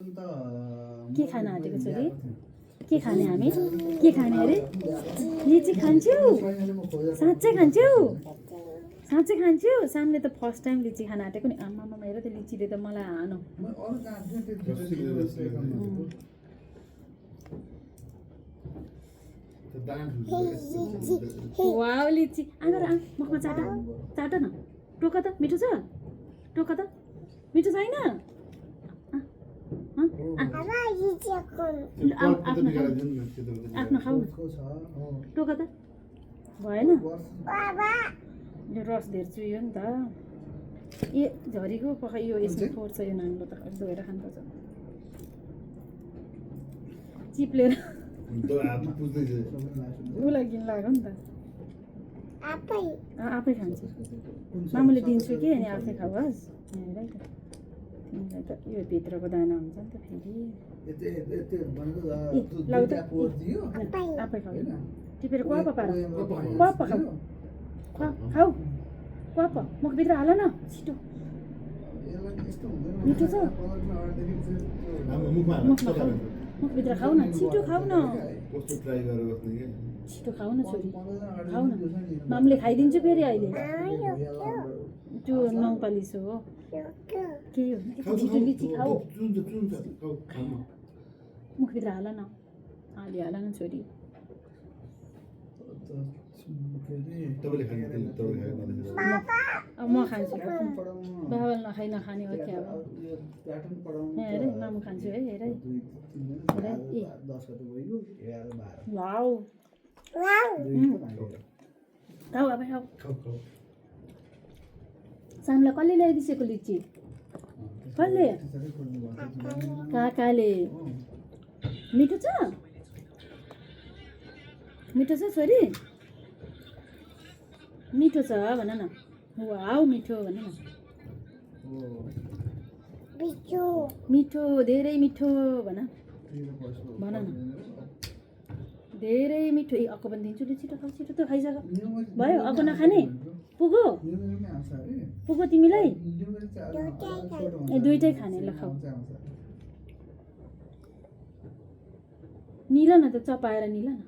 के खान आँटेको छोरी के खाने हामी के खाने अरे लिची खान्छौ साँच्चै खान्छौ साँच्चै खान्छौ सामले त फर्स्ट टाइम लिची खान आँटेको नि आमामा हेर त्यो लिचीले त मलाई हानो वाउ लिची आगर मुखमा चाट चाट न टोक त मिठो छ टोक त मिठो छैन आफ्नो खाऊ टोक त भएन यो रस धेर्छु यो नि त ए झरीको पकाइ यो यसमा फोर्छ यो नानीले त धोएर खानुपर्छ चिप्लेर उसलाई घिन लाग्यो नि त आफै खान्छ मामुले दिन्छु कि अनि आफै खाओस् हेर त तिमीलाई त यो भित्रको दाना हुन्छ नि त फेरि लाउ त आफै खाऊ टिपेर क्वाप पार क्वाप खाऊ खाऊ क्वाप मुखभित्र हाल न छिटो मिठो छ मुखभित्र खाऊ न छिटो खाऊ न छिटो खाऊ न छोरी खाऊ न मामले खाइदिन्छु फेरि अहिले त्यो नौपालिस हो के हो छिटो लिची खाऊ मुखभित्र हाल न हाल न छोरी म खान्छु बाबाले नखाइ नखाने हो क्या अब हेर मामु खान्छु है हेर वाउ खाऊ अब खाऊ सामलाई कसले ल्याइदिसेको लिची कसले काकाले मिठो छ छोरी मिठो छ भन न वाउ मिठो भन न मिठो धेरै मिठो भन भन न धेरै मिठो ए अक्को पनि दिन्छु छिटो खाऊ छिटो त खाइसक भयो अक्को नखाने पुगो तिमीलाई ए दुइटै खाने ल खाऊ निल न त चपाएर निल न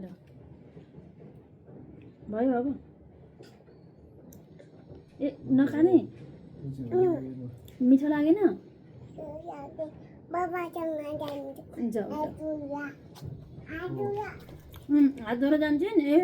ल भयो अब ए नखाने मिठो लागेन हात धोएर जान्छ नि ए